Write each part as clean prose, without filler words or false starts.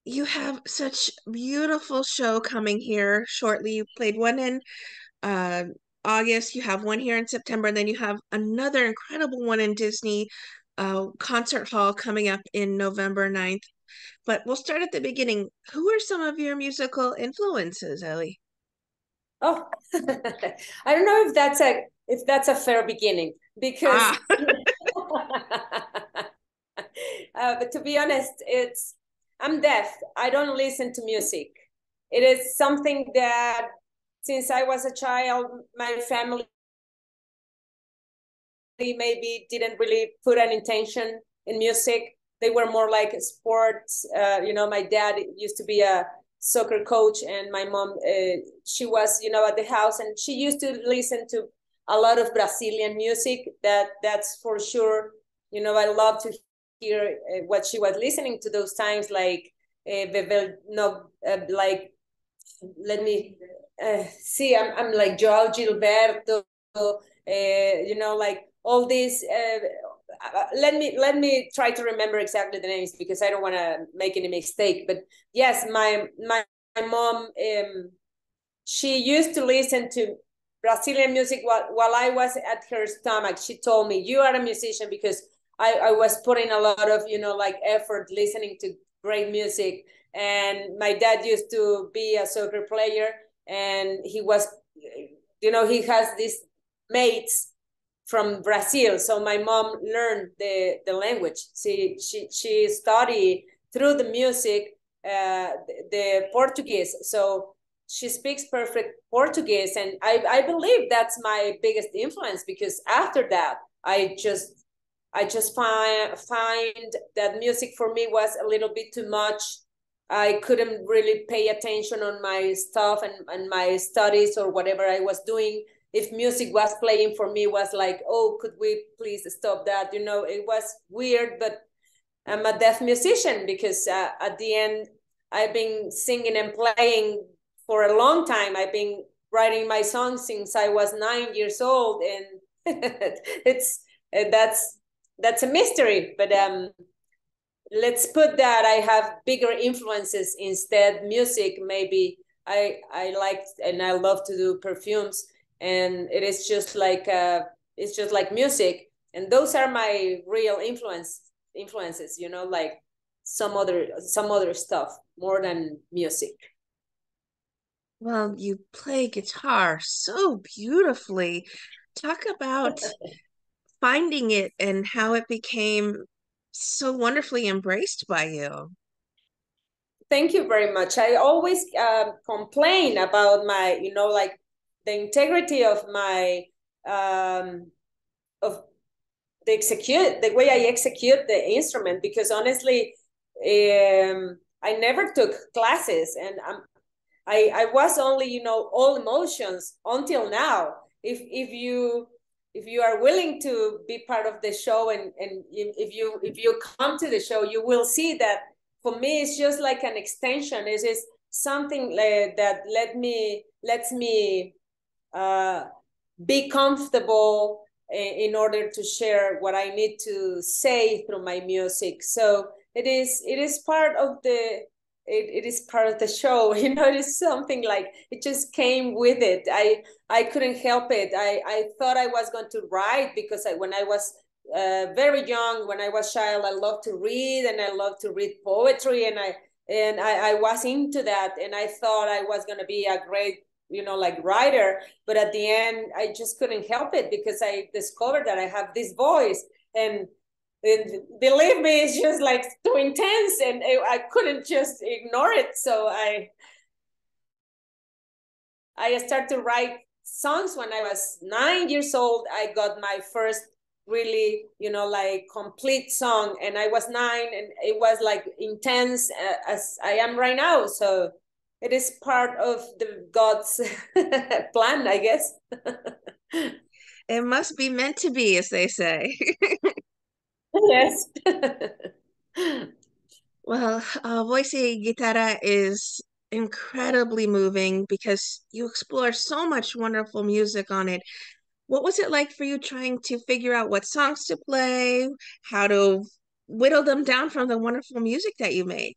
you have such beautiful show coming here shortly. You played one in uh August, you have one here in September, and then you have another incredible one in Disney concert hall coming up in November 9th. But we'll start at the beginning. Who are some of your musical influences, Ellie? Oh, I don't know if that's a fair beginning because Ah, but to be honest, I'm deaf. I don't listen to music. It is something that since I was a child, my family maybe didn't really put an intention in music. They were more like sports. My dad used to be a soccer coach, and my mom, she was, at the house, and she used to listen to a lot of Brazilian music. That's for sure. I love to hear what she was listening to those times, like no, like let me see. I'm like Joao Gilberto, like all these. Let me try to remember exactly the names because I don't want to make any mistake. But yes, my mom, she used to listen to Brazilian music while I was at her stomach. She told me, "You are a musician," because I was putting a lot of like effort listening to great music. And my dad used to be a soccer player, and he has these mates from Brazil. So my mom learned the language. She studied through the music the Portuguese. So she speaks perfect Portuguese, and I believe that's my biggest influence because after that I just find that music for me was a little bit too much. I couldn't really pay attention on my stuff and my studies or whatever I was doing. If music was playing for me, was like, oh, could we please stop that? It was weird, but I'm a deaf musician because at the end, I've been singing and playing for a long time. I've been writing my songs since I was 9 years old, and it's that's a mystery. But let's put that I have bigger influences instead. Music, maybe I like and I love to do perfumes, and it's just like music, and those are my real influences. Like some other stuff more than music. well, you play guitar so beautifully. Talk about finding it and how it became so wonderfully embraced by you. Thank you very much. I always complain about my, like the integrity um, of the way I execute the instrument, because honestly, I never took classes, and I was only, all emotions until now. If you are willing to be part of the show, and if you come to the show, you will see that for me it's just like an extension. It is something that lets me uh, be comfortable in order to share what I need to say through my music. So it is part of it is part of the show. It is something like it just came with it. I couldn't help it. I thought I was going to write because when I was very young, when I was child, I loved to read, and I loved to read poetry, and I was into that, and I thought I was going to be a great like writer. But at the end, I just couldn't help it because I discovered that I have this voice, and believe me, it's just like too intense, and I couldn't just ignore it. So I started to write songs when I was 9 years old. I got my first really, like complete song, and I was 9, and it was like intense as I am right now. So it is part of the God's plan, I guess. It must be meant to be, as they say. Yes. Well, Voz Y Guitarra is incredibly moving because you explore so much wonderful music on it. What was it like for you trying to figure out what songs to play, how to whittle them down from the wonderful music that you make?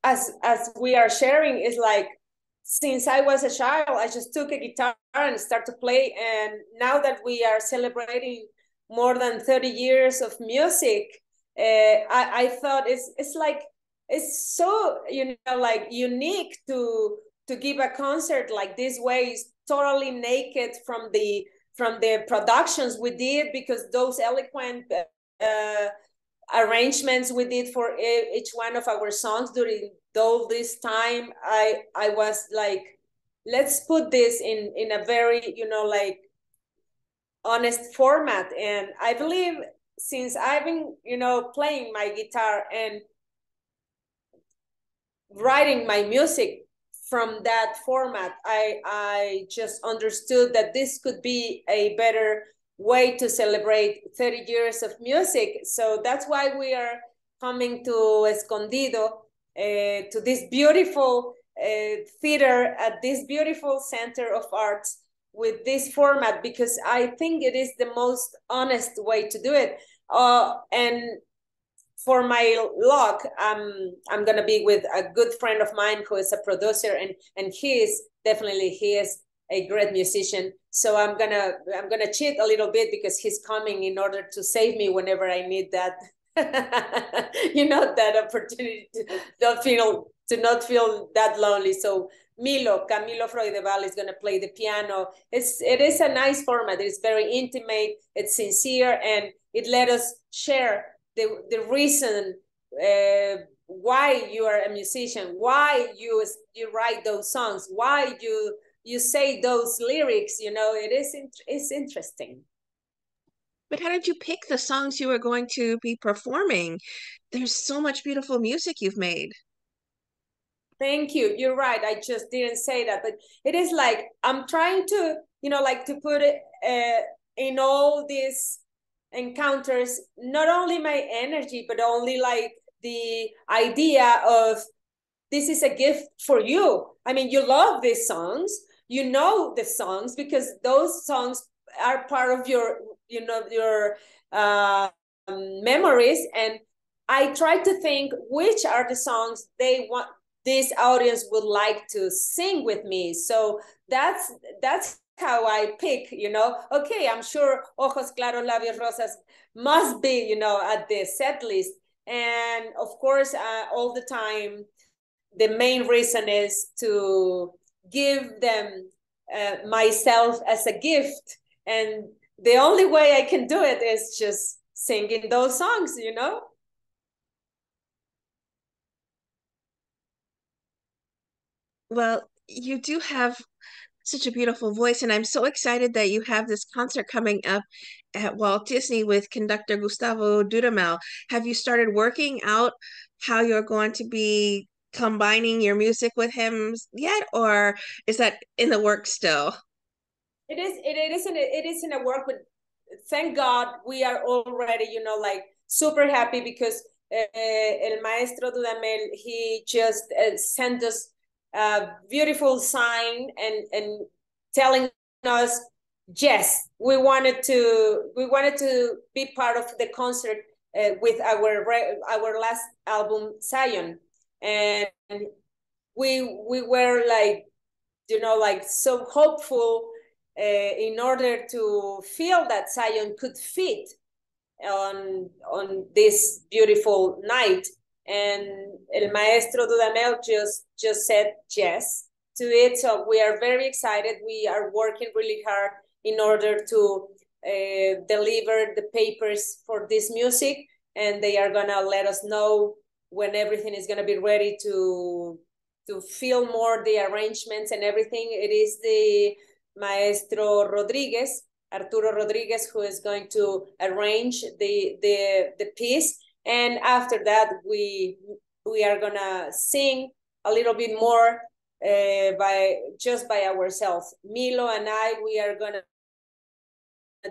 as we are sharing, is like, since I was a child, I just took a guitar and started to play. And now that we are celebrating more than 30 years of music, I thought it's like, it's so, like unique to give a concert like this way, is totally naked from the productions we did, because those eloquent arrangements we did for each one of our songs during all this time, I was like, let's put this in a very, like, honest format. And I believe, since I've been, playing my guitar and writing my music from that format, I just understood that this could be a better way to celebrate 30 years of music. So that's why we are coming to Escondido, to this beautiful theater at this beautiful center of arts with this format, because I think it is the most honest way to do it. And for my luck, I'm gonna be with a good friend of mine who is a producer, and he is a great musician. So I'm gonna cheat a little bit, because he's coming in order to save me whenever I need that. That opportunity to not feel that lonely. So Camilo Freudeval is gonna play the piano. It is a nice format. It's very intimate. It's sincere, and it let us share the reason why you are a musician, why you write those songs, why you say those lyrics. It's interesting. But how did you pick the songs you were going to be performing? There's so much beautiful music you've made. Thank you. You're right. I just didn't say that, but it is like, I'm trying to, like, to put it in all these encounters, not only my energy, but only like the idea of, this is a gift for you. I mean, you love these songs, the songs, because those songs are part of your memories. And I try to think which are the songs this audience would like to sing with me. So that's how I pick, okay, I'm sure Ojos Claros, Labios Rosas must be, at the set list. And of course, all the time, the main reason is to give them myself as a gift. And the only way I can do it is just singing those songs. Well, you do have such a beautiful voice, and I'm so excited that you have this concert coming up at Walt Disney with conductor Gustavo Dudamel. Have you started working out how you're going to be combining your music with him yet, or is that in the works still? It is in a work, but thank God we are already, like, super happy, because El Maestro Dudamel, he just sent us a beautiful sign, and telling us, yes, we wanted to be part of the concert with our last album, Zion. And we were like, like, so hopeful, in order to feel that Zion could fit on this beautiful night. And El Maestro Dudamel just said yes to it. So we are very excited. We are working really hard in order to deliver the papers for this music, and they are gonna let us know when everything is gonna be ready to feel more the arrangements and everything. It is the Maestro Rodriguez, Arturo Rodriguez, who is going to arrange the piece. And after that, we are gonna sing a little bit more by ourselves. Milo and I, we are gonna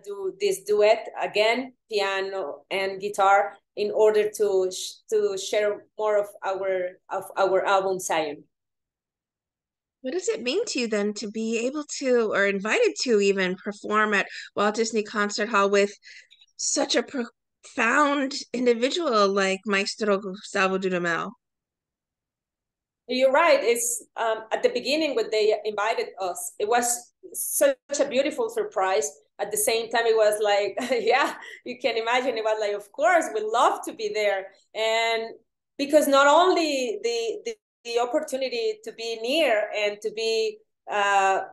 do this duet again, piano and guitar, in order to share more of our album Zion. What does it mean to you then to be able to, or invited to even perform at Walt Disney Concert Hall with such a profound individual like Maestro Gustavo Dudamel? You're right. It's at the beginning when they invited us, it was such a beautiful surprise. At the same time, it was like, yeah, you can imagine. It was like, of course, we love to be there, and because not only the opportunity to be near and to be, to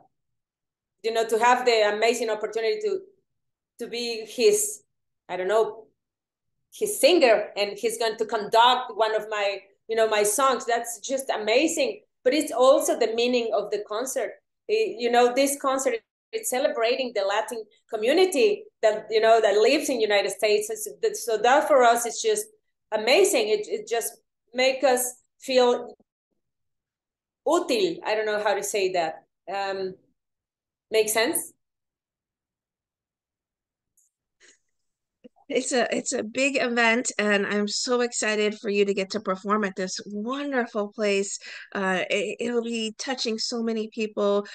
have the amazing opportunity to be his, I don't know, his singer, and he's going to conduct one of my my songs. That's just amazing. But it's also the meaning of the concert. This concert, it's celebrating the Latin community that that lives in United States. So that for us is just amazing. It just make us feel útil. I don't know how to say that. Make sense? It's a big event, and I'm so excited for you to get to perform at this wonderful place. It'll be touching so many people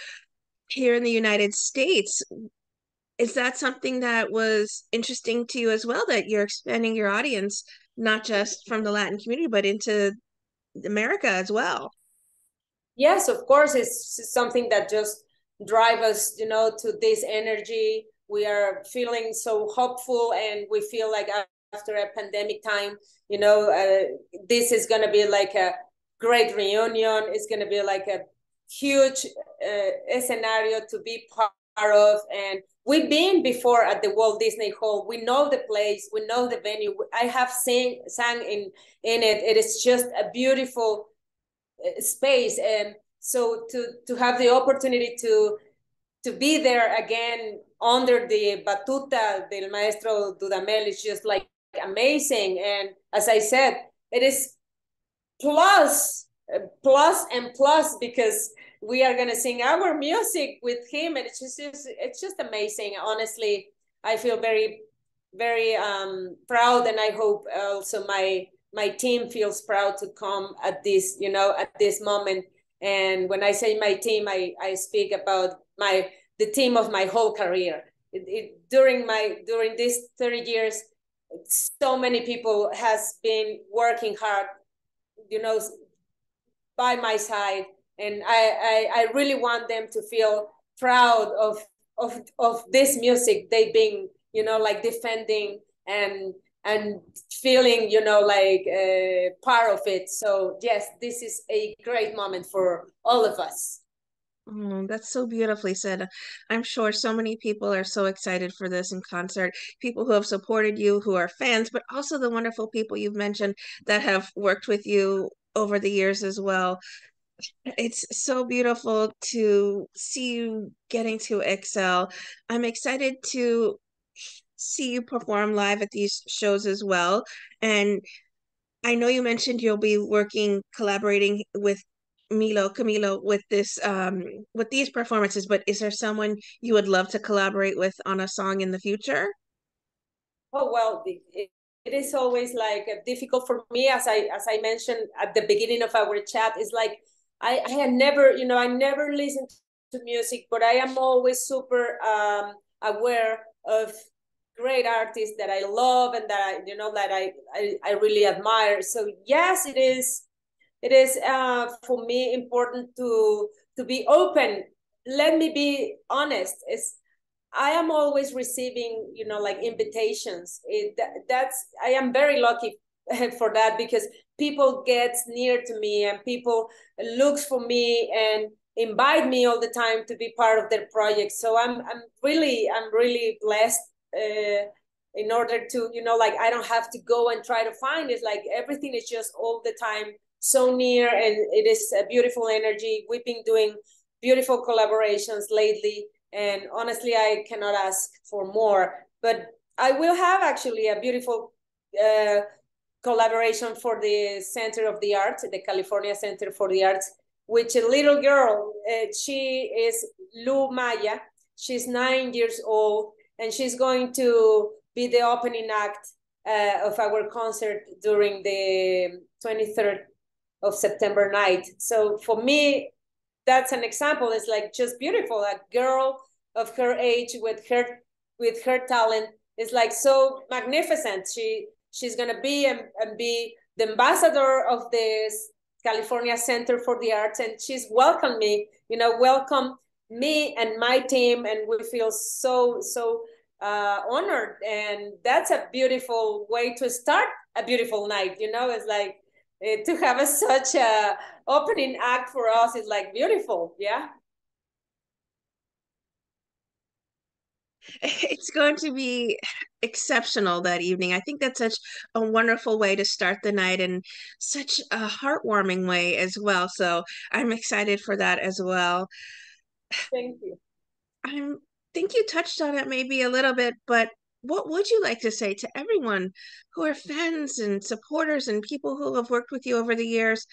here in the United States. Is that something that was interesting to you as well, that you're expanding your audience, not just from the Latin community, but into America as well? Yes, of course, it's something that just drive us, to this energy. We are feeling so hopeful, and we feel like after a pandemic time, this is going to be like a great reunion. It's going to be like a huge scenario to be part of. And we've been before at the Walt Disney Hall. We know the place. We know the venue. I have sang in it. It is just a beautiful space, and so to have the opportunity to be there again under the batuta del maestro Dudamel is just like amazing. And as I said, it is plus because we are going to sing our music with him, and it's just amazing. Honestly, I feel very very proud, and I hope also my team feels proud to come at this moment. And when I say my team, I speak about the team of my whole career. During these 30 years, so many people has been working hard, you know, by my side, and I really want them to feel proud of this music they've been, like defending and feeling, like part of it. So yes, this is a great moment for all of us. Oh, that's so beautifully said. I'm sure so many people are so excited for this in concert. People who have supported you, who are fans, but also the wonderful people you've mentioned that have worked with you over the years as well. It's so beautiful to see you getting to excel. I'm excited to see you perform live at these shows as well. And I know you mentioned you'll be collaborating with Camilo with these performances, but is there someone you would love to collaborate with on a song in the future? Oh well, it is always like difficult for me, as I mentioned at the beginning of our chat. It's like I had never, I never listened to music, but I am always super aware of great artists that I love and that I really admire. So yes, it is for me important to be open. Let me be honest. I am always receiving, like invitations. I am very lucky for that, because people get near to me, and people looks for me and invite me all the time to be part of their project. So I'm really blessed. In order to, like, I don't have to go and try to find it. Like, everything is just all the time so near, and it is a beautiful energy. We've been doing beautiful collaborations lately, and honestly, I cannot ask for more. But I will have actually a beautiful uh, collaboration for the Center of the Arts, the California Center for the Arts, which a little girl. She is Lu Maya. She's 9 years old, and she's going to be the opening act of our concert during the 23rd of September night. So for me, that's an example. It's like just beautiful. A girl of her age with her talent is like so magnificent. She's gonna be and be the ambassador of this California Center for the Arts, and she's welcomed me, welcome me and my team, and we feel so honored. And that's a beautiful way to start a beautiful night. It's like to have such a opening act for us is like beautiful. Yeah. It's going to be exceptional that evening. I think that's such a wonderful way to start the night and such a heartwarming way as well. So I'm excited for that as well. Thank you. I think you touched on it maybe a little bit, but what would you like to say to everyone who are fans and supporters and people who have worked with you over the years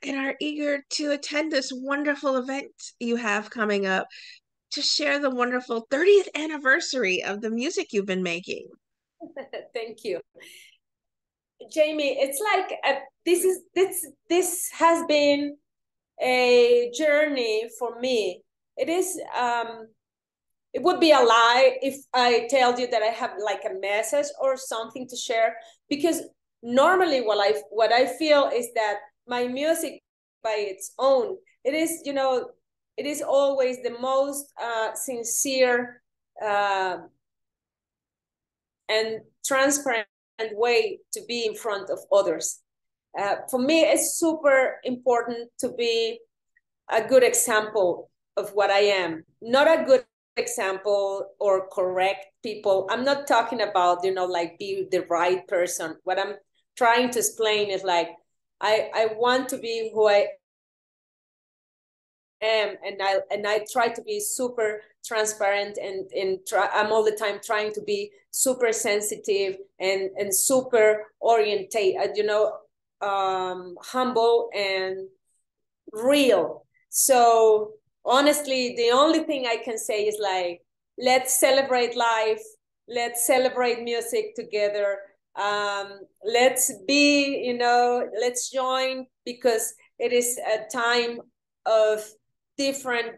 and are eager to attend this wonderful event you have coming up to share the wonderful 30th anniversary of the music you've been making? Thank you, Jamie. It's like this has been a journey for me. It would be a lie if I tell you that I have like a message or something to share, because normally what I feel is that my music by its own, it is always the most sincere and transparent way to be in front of others. For me, it's super important to be a good example of what I am, not a good example or correct people. I'm not talking about, like be the right person. What I'm trying to explain is like, I want to be who I am, and I try to be super transparent, and I'm all the time trying to be super sensitive and super orientated, humble and real. So honestly, the only thing I can say is like, let's celebrate life, let's celebrate music together. Let's let's join, because it is a time of different,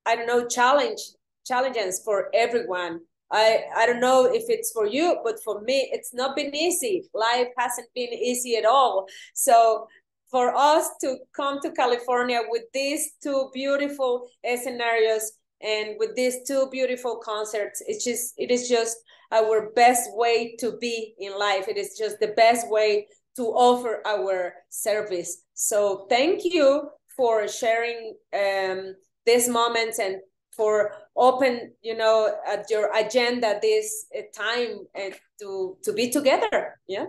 I don't know, challenges for everyone. I don't know if it's for you, but for me, it's not been easy. Life hasn't been easy at all. So for us to come to California with these two beautiful scenarios and with these two beautiful concerts, it is just our best way to be in life. It is just the best way to offer our service. So thank you for sharing these moments, and for open, at your agenda this time, to be together. Yeah.